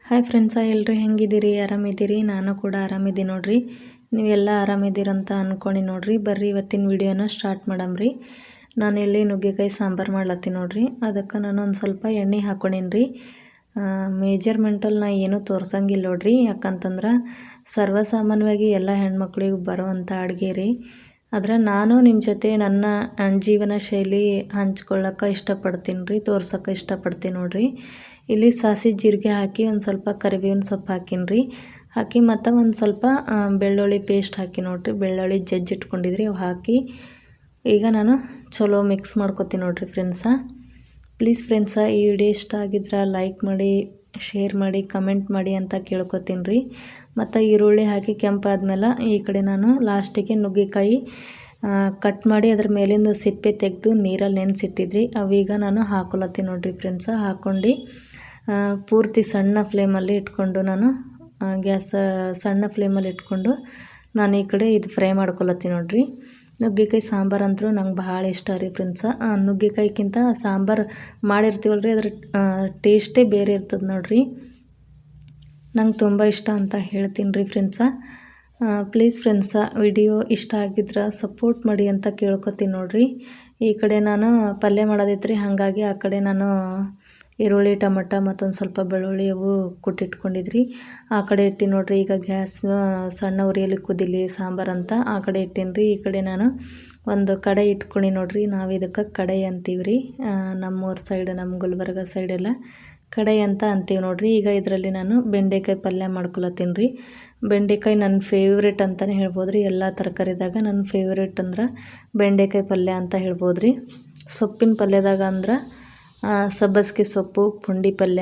Hi friends, ಎಲ್ಲರೂ ಹೆಂಗಿದ್ದೀರಿ? ಆರಾಮಿದ್ದೀರಿ? ನಾನು ಕೂಡ ಆರಾಮಿದ್ದೀನಿ ನೋಡ್ರಿ. ನೀವೆಲ್ಲ ಆರಾಮಿದ್ದೀರಂತ ಅಂದ್ಕೊಂಡು ನೋಡ್ರಿ. ಬರ್ರಿ ಇವತ್ತಿನ ವಿಡಿಯೋನ ಸ್ಟಾರ್ಟ್ ಮಾಡಮ್ರಿ. ನಾನು ಇಲ್ಲಿ ನುಗ್ಗೆಕಾಯಿ ಸಾಂಬಾರು ಮಾಡ್ಲತ್ತೀನಿ ನೋಡ್ರಿ. ಅದಕ್ಕೆ ನಾನು ಒಂದು ಸ್ವಲ್ಪ ಎಣ್ಣೆ ಹಾಕ್ಕೊಂಡೀನಿ ರೀ. ಮೇಜರ್ಮೆಂಟಲ್ಲಿ ನಾ ಏನೂ ತೋರ್ಸಂಗಿಲ್ಲ ನೋಡ್ರಿ. ಯಾಕಂತಂದ್ರೆ ಸರ್ವಸಾಮಾನ್ಯವಾಗಿ ಎಲ್ಲ ಹೆಣ್ಮಕ್ಳಿಗೂ ಬರೋವಂಥ ಅಡುಗೆ ರೀ. ಆದರೆ ನಾನು ನಿಮ್ಮ ಜೊತೆ ನನ್ನ ಜೀವನ ಶೈಲಿ ಹಂಚ್ಕೊಳ್ಳೋಕೆ ಇಷ್ಟಪಡ್ತೀನಿ ರೀ, ತೋರ್ಸೋಕೆ ಇಷ್ಟಪಡ್ತೀನಿ ನೋಡ್ರಿ. ಇಲ್ಲಿ ಸಾಸಿವೆ ಜೀರಿಗೆ ಹಾಕಿ ಒಂದು ಸ್ವಲ್ಪ ಕರಿಬೇವಿನ ಸೊಪ್ಪು ಹಾಕೀನಿ ರೀ. ಹಾಕಿ ಮತ್ತು ಒಂದು ಸ್ವಲ್ಪ ಬೆಳ್ಳುಳ್ಳಿ ಪೇಸ್ಟ್ ಹಾಕಿ ನೋಡ್ರಿ. ಬೆಳ್ಳುಳ್ಳಿ ಜಜ್ಜಿಟ್ಕೊಂಡಿದ್ರಿ ಅವು ಹಾಕಿ ಈಗ ನಾನು ಚಲೋ ಮಿಕ್ಸ್ ಮಾಡ್ಕೊತೀನಿ ನೋಡ್ರಿ ಫ್ರೆಂಡ್ಸ. ಪ್ಲೀಸ್ ಫ್ರೆಂಡ್ಸ, ಈ ವಿಡಿಯೋ ಇಷ್ಟ ಆಗಿದ್ರೆ ಲೈಕ್ ಮಾಡಿ, ಶೇರ್ ಮಾಡಿ, ಕಮೆಂಟ್ ಮಾಡಿ ಅಂತ ಕೇಳ್ಕೊತೀನಿ ರೀ. ಮತ್ತು ಈರುಳ್ಳಿ ಹಾಕಿ ಕೆಂಪಾದ್ಮೇಲೆ ಈ ಕಡೆ ನಾನು ಲಾಸ್ಟಿಗೆ ನುಗ್ಗೆಕಾಯಿ ಕಟ್ ಮಾಡಿ ಅದ್ರ ಮೇಲಿಂದ ಸಿಪ್ಪೆ ತೆಗೆದು ನೀರಲ್ಲಿ ನೆನೆಸಿಟ್ಟಿದ್ರಿ. ಅವೀಗ ನಾನು ಹಾಕೊಳತ್ತೀನಿ ನೋಡ್ರಿ ಫ್ರೆಂಡ್ಸ. ಹಾಕ್ಕೊಂಡು ಪೂರ್ತಿ ಸಣ್ಣ ಫ್ಲೇಮಲ್ಲಿ ಇಟ್ಕೊಂಡು ನಾನು ಗ್ಯಾಸ್ ಸಣ್ಣ ಫ್ಲೇಮಲ್ಲಿ ಇಟ್ಕೊಂಡು ನಾನು ಈ ಕಡೆ ಇದು ಫ್ರೈ ಮಾಡ್ಕೊಳತ್ತೀನಿ ನೋಡ್ರಿ. ನುಗ್ಗೆಕಾಯಿ ಸಾಂಬಾರು ಅಂತೂ ನಂಗೆ ಭಾಳ ಇಷ್ಟ ರೀ ಫ್ರೆಂಡ್ಸ. ನುಗ್ಗೆಕಾಯಿಗಿಂತ ಸಾಂಬಾರು ಮಾಡಿರ್ತೀವಲ್ಲ ರೀ, ಅದ್ರ ಟೇಸ್ಟೇ ಬೇರೆ ಇರ್ತದೆ ನೋಡ್ರಿ. ನಂಗೆ ತುಂಬ ಇಷ್ಟ ಅಂತ ಹೇಳ್ತೀನಿ ರೀ ಫ್ರೆಂಡ್ಸ. ಪ್ಲೀಸ್ ಫ್ರೆಂಡ್ಸ, ವಿಡಿಯೋ ಇಷ್ಟ ಆಗಿದ್ರೆ ಸಪೋರ್ಟ್ ಮಾಡಿ ಅಂತ ಕೇಳ್ಕೊತೀನಿ ನೋಡ್ರಿ. ಈ ಕಡೆ ನಾನು ಪಲ್ಯ ಮಾಡೋದೈತ್ರಿ, ಹಾಗಾಗಿ ಆ ಕಡೆ ನಾನು ಈರುಳ್ಳಿ, ಟೊಮಟೊ ಮತ್ತೊಂದು ಸ್ವಲ್ಪ ಬೆಳ್ಳುಳ್ಳಿ ಅವು ಕುಟ್ಟಿಟ್ಕೊಂಡಿದ್ರಿ. ಆ ಕಡೆ ಇಟ್ಟು ನೋಡ್ರಿ. ಈಗ ಗ್ಯಾಸ್ ಸಣ್ಣ ಉರಿಯಲ್ಲಿ ಕುದಿಲಿ ಸಾಂಬಾರು ಅಂತ ಆ ಕಡೆ ಇಟ್ಟೀನಿ ರೀ. ಈ ಕಡೆ ನಾನು ಒಂದು ಕಡಾಯಿ ಇಟ್ಕೊಂಡು ನೋಡ್ರಿ. ನಾವು ಇದಕ್ಕೆ ಕಡಾಯಿ ಅಂತೀವಿ ರೀ. ನಮ್ಮೂರ ಸೈಡ್, ನಮ್ಮ ಗುಲ್ಬರ್ಗ ಸೈಡೆಲ್ಲ ಕಡಾಯಿ ಅಂತ ಅಂತೀವಿ ನೋಡ್ರಿ. ಈಗ ಇದರಲ್ಲಿ ನಾನು ಬೆಂಡೆಕಾಯಿ ಪಲ್ಯ ಮಾಡ್ಕೊಳತ್ತೀನಿ ರೀ. ಬೆಂಡೆಕಾಯಿ ನನ್ನ ಫೇವ್ರೇಟ್ ಅಂತಲೇ ಹೇಳ್ಬೋದು ರೀ. ಎಲ್ಲ ತರಕಾರಿದಾಗ ನನ್ನ ಫೇವ್ರೇಟ್ ಅಂದ್ರೆ ಬೆಂಡೆಕಾಯಿ ಪಲ್ಯ ಅಂತ ಹೇಳ್ಬೋದು ರೀ. ಸೊಪ್ಪಿನ ಪಲ್ಯದಾಗ ಅಂದ್ರೆ ಸಬ್ಬಸಿಗೆ ಸೊಪ್ಪು, ಪುಂಡಿ ಪಲ್ಯ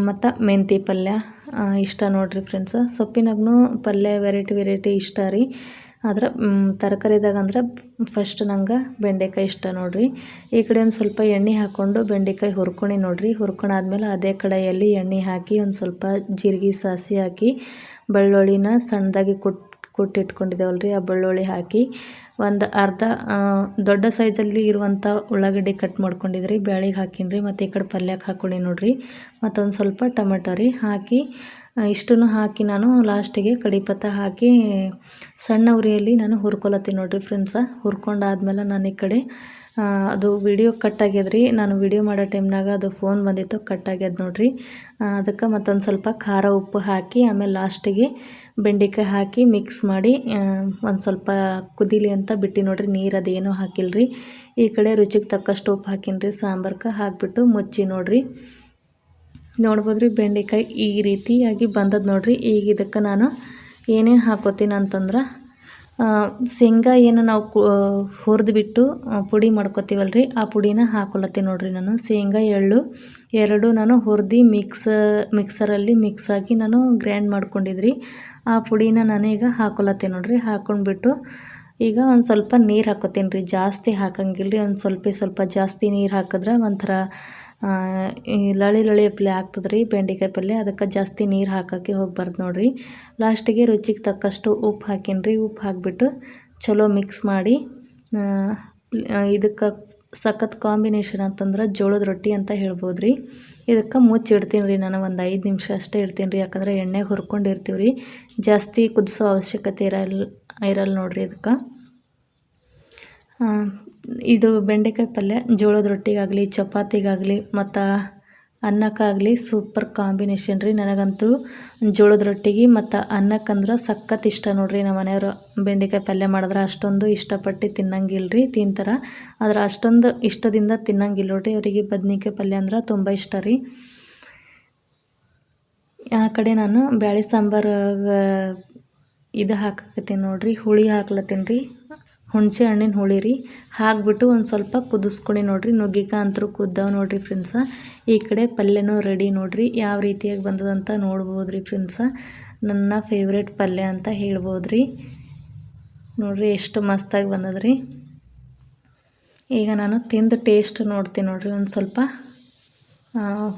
ಮತ್ತು ಮೆಂತಿ ಪಲ್ಯ ಇಷ್ಟ ನೋಡ್ರಿ ಫ್ರೆಂಡ್ಸ. ಸೊಪ್ಪಿನಾಗೂ ಪಲ್ಯ ವೆರೈಟಿ ಇಷ್ಟ ರೀ. ಆದ್ರೆ ತರಕಾರಿದಾಗ ಅಂದ್ರೆ ಫಸ್ಟ್ ನಂಗೆ ಬೆಂಡೆಕಾಯಿ ಇಷ್ಟ ನೋಡ್ರಿ. ಈ ಕಡೆ ಒಂದು ಸ್ವಲ್ಪ ಎಣ್ಣೆ ಹಾಕ್ಕೊಂಡು ಬೆಂಡೆಕಾಯಿ ಹುರ್ಕೊಂಡು ನೋಡ್ರಿ. ಹುರ್ಕೊಂಡಾದ್ಮೇಲೆ ಅದೇ ಕಡಾಯಿಯಲ್ಲಿ ಎಣ್ಣೆ ಹಾಕಿ ಒಂದು ಸ್ವಲ್ಪ ಜೀರಿಗೆ, ಸಾಸಿವೆ ಹಾಕಿ ಬೆಳ್ಳುಳ್ಳಿನ ಸಣ್ಣದಾಗಿ ಕುಟ್ಟಿಟ್ಕೊಂಡಿದ್ದೇವಲ್ಲ ರೀ, ಆ ಬೆಳ್ಳುಳ್ಳಿ ಹಾಕಿ ಒಂದು ಅರ್ಧ ದೊಡ್ಡ ಸೈಜಲ್ಲಿ ಇರುವಂಥ ಉಳ್ಳಾಗಡ್ಡಿ ಕಟ್ ಮಾಡ್ಕೊಂಡಿದ್ರಿ, ಬ್ಯಾಳಿಗೆ ಹಾಕೀನಿ ರೀ. ಮತ್ತು ಈ ಕಡೆ ಪಲ್ಯಕ್ಕೆ ಹಾಕ್ಕೊಂಡು ನೋಡ್ರಿ. ಮತ್ತೊಂದು ಸ್ವಲ್ಪ ಟೊಮೆಟೊ ರೀ ಹಾಕಿ ಇಷ್ಟನ್ನು ಹಾಕಿ ನಾನು ಲಾಸ್ಟಿಗೆ ಕಡಿಪತ್ತ ಹಾಕಿ ಸಣ್ಣ ಉರಿಯಲ್ಲಿ ನಾನು ಹುರ್ಕೊಳತ್ತೀನಿ ನೋಡ್ರಿ ಫ್ರೆಂಡ್ಸ. ಹುರ್ಕೊಂಡಾದ್ಮೇಲೆ ನಾನು ಈ ಕಡೆ ಅದು ವಿಡಿಯೋ ಕಟ್ ಆಗ್ಯದ್ರಿ. ನಾನು ವಿಡಿಯೋ ಮಾಡೋ ಟೈಮ್ನಾಗ ಅದು ಫೋನ್ ಬಂದಿತ್ತು, ಕಟ್ ಆಗ್ಯದ ನೋಡ್ರಿ. ಅದಕ್ಕೆ ಮತ್ತೊಂದು ಸ್ವಲ್ಪ ಖಾರ ಉಪ್ಪು ಹಾಕಿ ಆಮೇಲೆ ಲಾಸ್ಟಿಗೆ ಬೆಂಡೆಕಾಯಿ ಹಾಕಿ ಮಿಕ್ಸ್ ಮಾಡಿ ಒಂದು ಸ್ವಲ್ಪ ಕುದೀಲಿ ಅಂತ ಬಿಟ್ಟು ನೋಡ್ರಿ. ನೀರು ಅದೇನೂ ಹಾಕಿಲ್ರಿ. ಈ ಕಡೆ ರುಚಿಗೆ ತಕ್ಕಷ್ಟು ಉಪ್ಪು ಹಾಕೀನಿ ರೀ. ಸಾಂಬಾರ್ಗೆ ಹಾಕಿಬಿಟ್ಟು ಮುಚ್ಚಿ ನೋಡ್ರಿ. ನೋಡ್ಬೋದು ರೀ, ಬೆಂಡೆಕಾಯಿ ಈ ರೀತಿಯಾಗಿ ಬಂದದ್ದು ನೋಡ್ರಿ. ಈಗ ಇದಕ್ಕೆ ನಾನು ಏನೇನು ಹಾಕೋತೀನಿ ಅಂತಂದ್ರೆ ಶೇಂಗಾ ಏನು ನಾವು ಹುರಿದ್ಬಿಟ್ಟು ಪುಡಿ ಮಾಡ್ಕೊತೀವಲ್ಲ ರೀ, ಆ ಪುಡಿನ ಹಾಕೊಳತ್ತೀನಿ ನೋಡ್ರಿ. ನಾನು ಶೇಂಗಾ, ಎಳ್ಳು ಎರಡು ನಾನು ಹುರಿದು ಮಿಕ್ಸರಲ್ಲಿ ಮಿಕ್ಸ್ ಆಗಿ ನಾನು ಗ್ರೈಂಡ್ ಮಾಡ್ಕೊಂಡಿದ್ರಿ. ಆ ಪುಡಿನ ನಾನೀಗ ಹಾಕೊಳತ್ತೀನಿ ನೋಡ್ರಿ. ಹಾಕ್ಕೊಂಡ್ಬಿಟ್ಟು ಈಗ ಒಂದು ಸ್ವಲ್ಪ ನೀರು ಹಾಕೋತೀನಿ ರೀ. ಜಾಸ್ತಿ ಹಾಕಂಗಿಲ್ಲ ರೀ, ಒಂದು ಸ್ವಲ್ಪ ಜಾಸ್ತಿ ನೀರು ಹಾಕಿದ್ರೆ ಒಂಥರ ಈ ಲಳಿ ಪಲ್ಯ ಆಗ್ತದೆ ರೀ, ಬೆಂಡೆಕಾಯಿ ಪಲ್ಯ. ಅದಕ್ಕೆ ಜಾಸ್ತಿ ನೀರು ಹಾಕೋಕ್ಕೆ ಹೋಗ್ಬಾರ್ದು ನೋಡ್ರಿ. ಲಾಸ್ಟಿಗೆ ರುಚಿಗೆ ತಕ್ಕಷ್ಟು ಉಪ್ಪು ಹಾಕೀನಿ ರೀ. ಉಪ್ಪು ಹಾಕಿಬಿಟ್ಟು ಚಲೋ ಮಿಕ್ಸ್ ಮಾಡಿ ಇದಕ್ಕೆ ಸಖತ್ ಕಾಂಬಿನೇಷನ್ ಅಂತಂದ್ರೆ ಜೋಳದ ರೊಟ್ಟಿ ಅಂತ ಹೇಳ್ಬೋದು ರೀ. ಇದಕ್ಕೆ ಮುಚ್ಚಿಡ್ತೀನಿ ರೀ. ನಾನು ಒಂದು 5 ನಿಮಿಷ ಅಷ್ಟೇ ಇಡ್ತೀನಿ ರೀ. ಯಾಕಂದರೆ ಎಣ್ಣೆಗೆ ಹುರ್ಕೊಂಡಿರ್ತೀವಿ ರೀ, ಜಾಸ್ತಿ ಕುದಿಸೋ ಅವಶ್ಯಕತೆ ಇರಲ್ಲ ನೋಡ್ರಿ. ಇದಕ್ಕೆ ಇದು ಬೆಂಡೆಕಾಯಿ ಪಲ್ಯ ಜೋಳದ ರೊಟ್ಟಿಗಾಗಲಿ, ಚಪಾತಿಗಾಗಲಿ ಮತ್ತು ಅನ್ನಕ್ಕಾಗಲಿ ಸೂಪರ್ ಕಾಂಬಿನೇಷನ್ ರೀ. ನನಗಂತೂ ಜೋಳದ ರೊಟ್ಟಿಗೆ ಮತ್ತು ಅನ್ನಕ್ಕಂದ್ರೆ ಸಖತ್ ಇಷ್ಟ ನೋಡ್ರಿ. ನಮ್ಮ ಮನೆಯವರು ಬೆಂಡೆಕಾಯಿ ಪಲ್ಯ ಮಾಡಿದ್ರೆ ಅಷ್ಟೊಂದು ಇಷ್ಟಪಟ್ಟು ತಿನ್ನಂಗಿಲ್ಲ ರೀ. ತಿಂತಾರೆ, ಆದ್ರೆ ಅಷ್ಟೊಂದು ಇಷ್ಟದಿಂದ ತಿನ್ನಂಗಿಲ್ಲ ನೋಡ್ರಿ. ಅವರಿಗೆ ಬದ್ನಿಕಾಯಿ ಪಲ್ಯ ಅಂದ್ರೆ ತುಂಬ ಇಷ್ಟ ರೀ. ಆ ಕಡೆ ನಾನು ಬ್ಯಾಳೆ ಸಾಂಬಾರು ಇದು ಹಾಕಕತ್ತೀನಿ ನೋಡ್ರಿ. ಹುಳಿ ಹಾಕ್ಲತ್ತೀನಿ ರೀ, ಹುಣಸೆ ಹಣ್ಣಿನ ಹುಳಿ ರೀ. ಹಾಕ್ಬಿಟ್ಟು ಒಂದು ಸ್ವಲ್ಪ ಕುದಿಸ್ಕೊಂಡು ನೋಡ್ರಿ. ನುಗ್ಗೆಕಾಯಿ ಅಂತೂ ಕುದ್ದಾವ ನೋಡ್ರಿ ಫ್ರೆಂಡ್ಸ. ಈ ಕಡೆ ಪಲ್ಯನೂ ರೆಡಿ ನೋಡ್ರಿ. ಯಾವ ರೀತಿಯಾಗಿ ಬಂದದಂತ ನೋಡ್ಬೋದು ರೀ ಫ್ರೆಂಡ್ಸ. ನನ್ನ ಫೇವ್ರೇಟ್ ಪಲ್ಯ ಅಂತ ಹೇಳ್ಬೋದು ರೀ. ನೋಡ್ರಿ ಎಷ್ಟು ಮಸ್ತಾಗಿ ಬಂದದ್ರಿ. ಈಗ ನಾನು ತಿಂದು ಟೇಸ್ಟ್ ನೋಡ್ತೀನಿ ನೋಡ್ರಿ. ಒಂದು ಸ್ವಲ್ಪ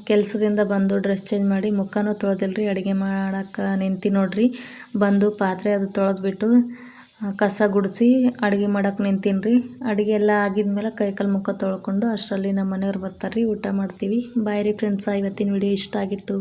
ಕೆಲಸದಿಂದ ಬಂದು ಡ್ರೆಸ್ ಚೇಂಜ್ ಮಾಡಿ ಮುಖನೂ ತೊಳೆದಿಲ್ಲ ರೀ. ಅಡುಗೆ ಮಾಡೋಕ್ಕೆ ನಿಂತು ನೋಡ್ರಿ. ಬಂದು ಪಾತ್ರೆ ಅದು ತೊಳೆದ್ಬಿಟ್ಟು ಕಸ ಗುಡಿಸಿ ಅಡುಗೆ ಮಾಡಕ್ಕೆ ನಿಂತೀನಿ ರೀ. ಅಡುಗೆ ಎಲ್ಲ ಆಗಿದ್ಮೇಲೆ ಕೈಕಾಲು ಮುಖ ತೊಳ್ಕೊಂಡು ಅಷ್ಟರಲ್ಲಿ ನಮ್ಮ ಮನೆಯವ್ರು ಬರ್ತಾರೆ ರೀ, ಊಟ ಮಾಡ್ತೀವಿ. ಬಾಯ್ ರೀ ಫ್ರೆಂಡ್ಸ, ಇವತ್ತಿನ ವಿಡಿಯೋ ಇಷ್ಟ ಆಗಿತ್ತು.